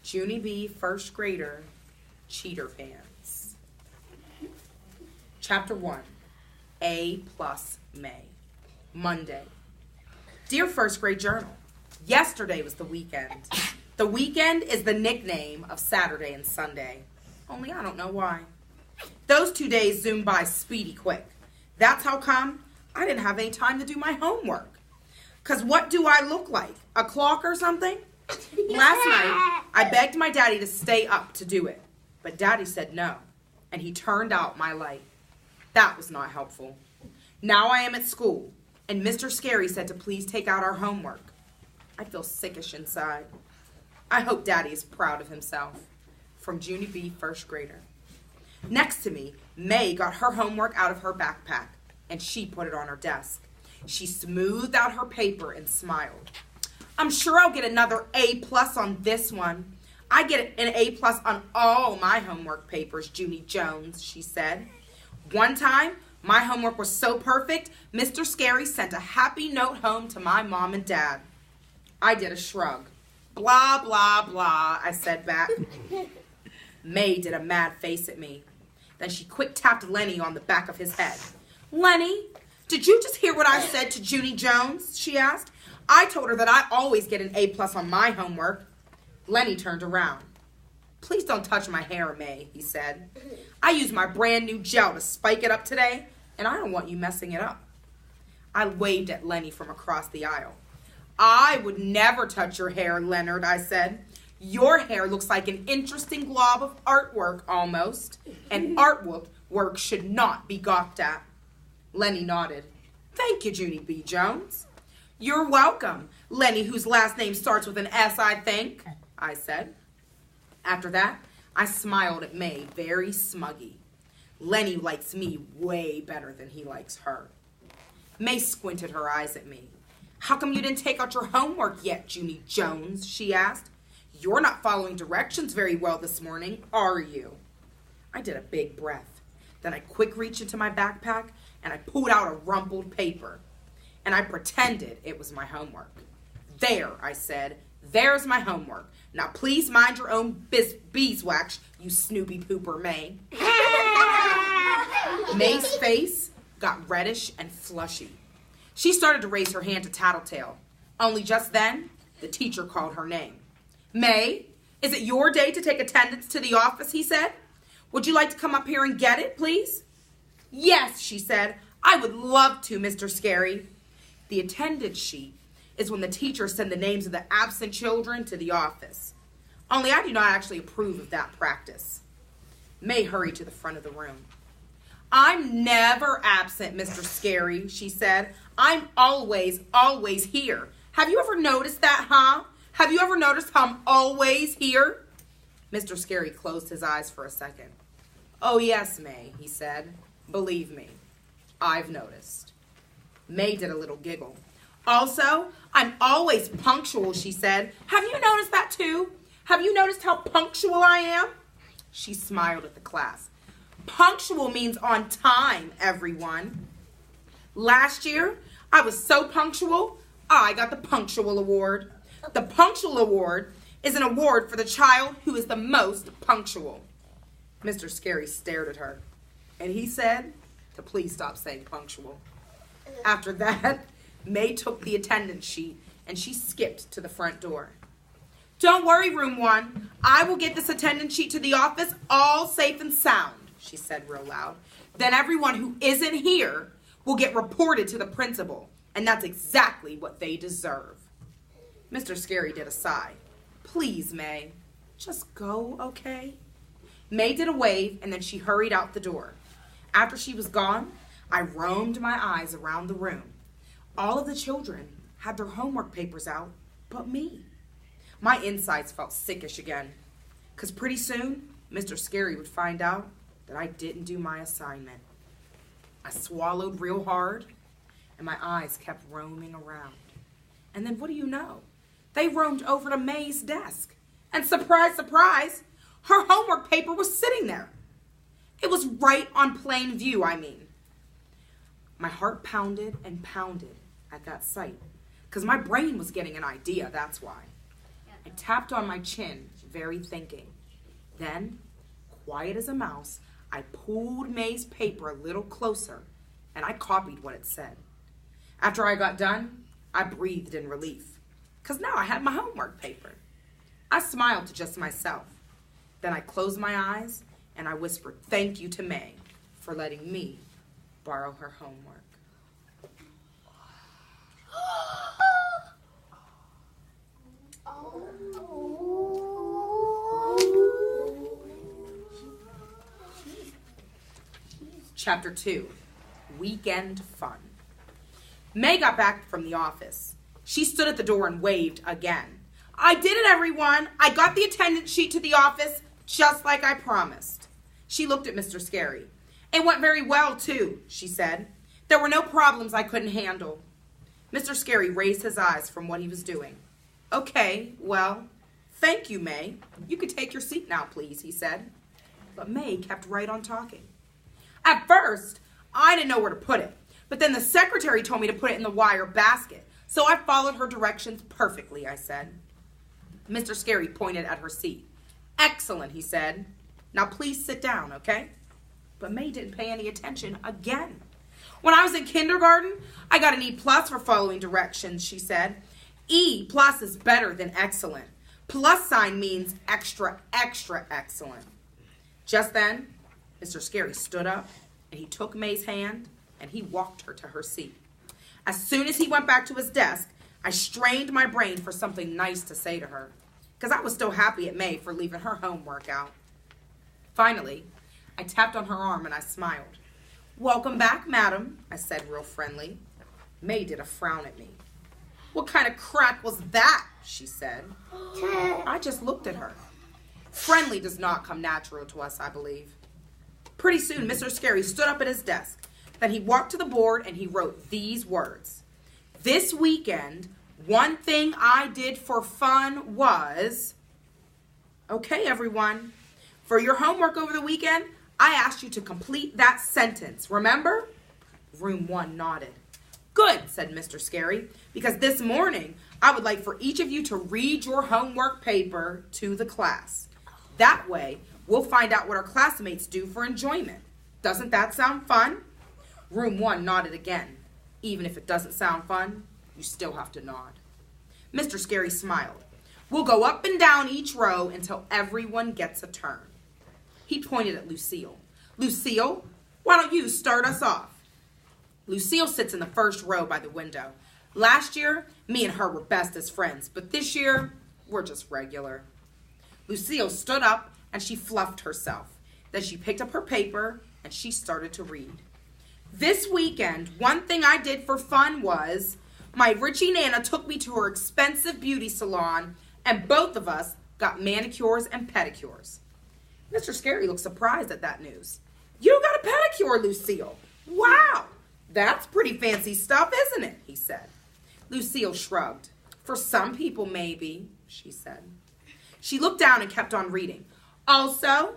Junie B. First Grader, Cheater Pants. Chapter 1, A plus May. Monday. Dear First Grade Journal, yesterday was the weekend. The weekend is the nickname of Saturday and Sunday. Only I don't know why. Those 2 days zoomed by speedy quick. That's how come I didn't have any time to do my homework. 'Cause what do I look like? A clock or something? Last night, I begged my daddy to stay up to do it. But daddy said no, and he turned out my light. That was not helpful. Now I am at school, and Mr. Scary said to please take out our homework. I feel sickish inside. I hope daddy is proud of himself. From Junie B. First Grader. Next to me, May got her homework out of her backpack, and she put it on her desk. She smoothed out her paper and smiled. I'm sure I'll get another A plus on this one. I get an A plus on all my homework papers, Junie Jones, she said. One time, my homework was so perfect, Mr. Scary sent a happy note home to my mom and dad. I did a shrug. Blah, blah, blah, I said back. May did a mad face at me. Then she quick tapped Lenny on the back of his head. Lenny, did you just hear what I said to Junie Jones? She asked. I told her that I always get an A plus on my homework. Lenny turned around. Please don't touch my hair, May, he said. I used my brand new gel to spike it up today, and I don't want you messing it up. I waved at Lenny from across the aisle. I would never touch your hair, Leonard, I said. Your hair looks like an interesting glob of artwork almost, and artwork should not be gawked at. Lenny nodded. Thank you, Junie B. Jones. You're welcome, Lenny, whose last name starts with an S, I think, I said. After that, I smiled at May very smuggy. Lenny likes me way better than he likes her. May squinted her eyes at me. How come you didn't take out your homework yet, Junie Jones? She asked. You're not following directions very well this morning, are you? I did a big breath. Then I quick reached into my backpack and I pulled out a rumpled paper. And I pretended it was my homework. There, I said, there's my homework. Now please mind your own beeswax, you snoopy pooper, May. May's face got reddish and flushy. She started to raise her hand to Tattletale. Only just then, the teacher called her name. May, is it your day to take attendance to the office, he said. Would you like to come up here and get it, please? Yes, she said. I would love to, Mr. Scary. The attendance sheet is when the teachers send the names of the absent children to the office. Only I do not actually approve of that practice. May hurried to the front of the room. I'm never absent, Mr. Scary, she said. I'm always here. Have you ever noticed that, huh? Have you ever noticed how I'm always here? Mr. Scary closed his eyes for a second. Oh, yes, May, he said. Believe me, I've noticed. May did a little giggle. Also, I'm always punctual, she said. Have you noticed that too? Have you noticed how punctual I am? She smiled at the class. Punctual means on time, everyone. Last year, I was so punctual, I got the Punctual Award. The Punctual Award is an award for the child who is the most punctual. Mr. Scary stared at her, and he said to please stop saying punctual. After that, May took the attendance sheet, and she skipped to the front door. Don't worry, room 1. I will get this attendance sheet to the office all safe and sound, she said real loud. Then everyone who isn't here will get reported to the principal, and that's exactly what they deserve. Mr. Scary did a sigh. Please, May, just go, okay? May did a wave, and then she hurried out the door. After she was gone, I roamed my eyes around the room. All of the children had their homework papers out, but me. My insides felt sickish again, because pretty soon, Mr. Scary would find out that I didn't do my assignment. I swallowed real hard, and my eyes kept roaming around. And then what do you know? They roamed over to May's desk, and surprise, surprise, her homework paper was sitting there. It was right on plain view, I mean. My heart pounded and pounded at that sight, because my brain was getting an idea, that's why. I tapped on my chin very thinking. Then, quiet as a mouse, I pulled May's paper a little closer, and I copied what it said. After I got done, I breathed in relief, because now I had my homework paper. I smiled to just myself. Then I closed my eyes, and I whispered thank you to May for letting me borrow her homework. Chapter 2, Weekend Fun. May got back from the office. She stood at the door and waved again. I did it, everyone. I got the attendance sheet to the office just like I promised. She looked at Mr. Scary. It went very well, too, she said. There were no problems I couldn't handle. Mr. Scary raised his eyes from what he was doing. Okay, well, thank you, May. You can take your seat now, please, he said. But May kept right on talking. At first, I didn't know where to put it, but then the secretary told me to put it in the wire basket, so I followed her directions perfectly, I said. Mr. Scary pointed at her seat. Excellent, he said. Now please sit down, okay? But May didn't pay any attention again. When I was in kindergarten, I got an E+ for following directions, she said. E+ is better than excellent. Plus sign means extra, extra excellent. Just then, Mr. Scary stood up, and he took May's hand, and he walked her to her seat. As soon as he went back to his desk, I strained my brain for something nice to say to her, because I was still happy at May for leaving her homework out. Finally, I tapped on her arm, and I smiled. Welcome back, madam, I said real friendly. May did a frown at me. What kind of crack was that, she said. I just looked at her. Friendly does not come natural to us, I believe. Pretty soon, Mr. Scary stood up at his desk. Then he walked to the board and he wrote these words. This weekend, one thing I did for fun was... Okay, everyone. For your homework over the weekend, I asked you to complete that sentence. Remember? Room 1 nodded. Good, said Mr. Scary, because this morning I would like for each of you to read your homework paper to the class. That way, we'll find out what our classmates do for enjoyment. Doesn't that sound fun? Room 1 nodded again. Even if it doesn't sound fun, you still have to nod. Mr. Scary smiled. We'll go up and down each row until everyone gets a turn. He pointed at Lucille. Lucille, why don't you start us off? Lucille sits in the first row by the window. Last year, me and her were best as friends, but this year, we're just regular. Lucille stood up and she fluffed herself. Then she picked up her paper and she started to read. This weekend, one thing I did for fun was my Richie Nana took me to her expensive beauty salon and both of us got manicures and pedicures. Mr. Scary looked surprised at that news. You got a pedicure, Lucille. Wow, that's pretty fancy stuff, isn't it? He said. Lucille shrugged. For some people, maybe, she said. She looked down and kept on reading. Also,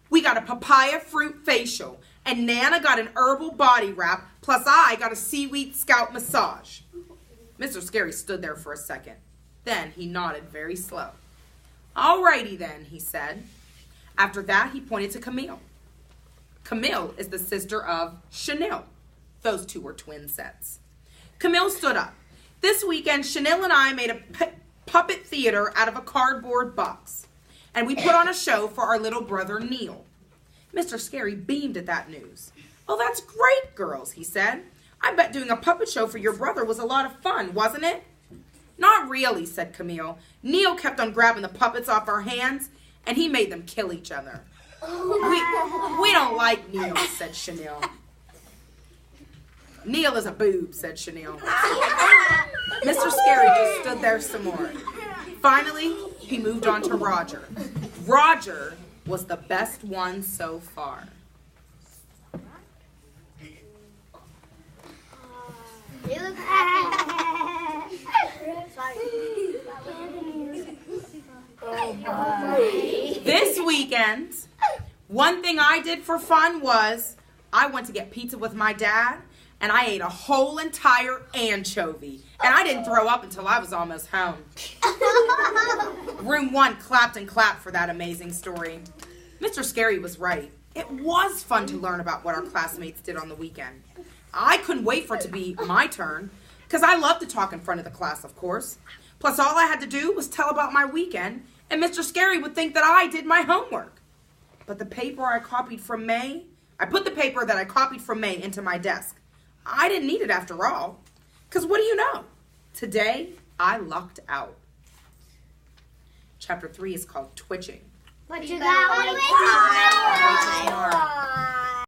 we got a papaya fruit facial, and Nana got an herbal body wrap, plus I got a seaweed scalp massage. Mr. Scary stood there for a second. Then he nodded very slow. All righty then, he said. After that, he pointed to Camille. Camille is the sister of Chanel. Those two were twin sets. Camille stood up. This weekend, Chanel and I made a puppet theater out of a cardboard box. And we put on a show for our little brother, Neil. Mr. Scary beamed at that news. Oh, that's great, girls, he said. I bet doing a puppet show for your brother was a lot of fun, wasn't it? Not really, said Camille. Neil kept on grabbing the puppets off our hands, and he made them kill each other. We don't like Neil, said Chanel. Neil is a boob, said Chanel. Mr. Scary just stood there some more. Finally, he moved on to Roger. Roger was the best one so far. This weekend, one thing I did for fun was I went to get pizza with my dad, and I ate a whole entire anchovy. And I didn't throw up until I was almost home. Room 1 clapped and clapped for that amazing story. Mr. Scary was right. It was fun to learn about what our classmates did on the weekend. I couldn't wait for it to be my turn, because I love to talk in front of the class, of course. Plus, all I had to do was tell about my weekend, and Mr. Scary would think that I did my homework. But the paper I copied from May, I put the paper that I copied from May into my desk. I didn't need it after all, because what do you know? Today, I lucked out. Chapter 3 is called Twitching. What you got?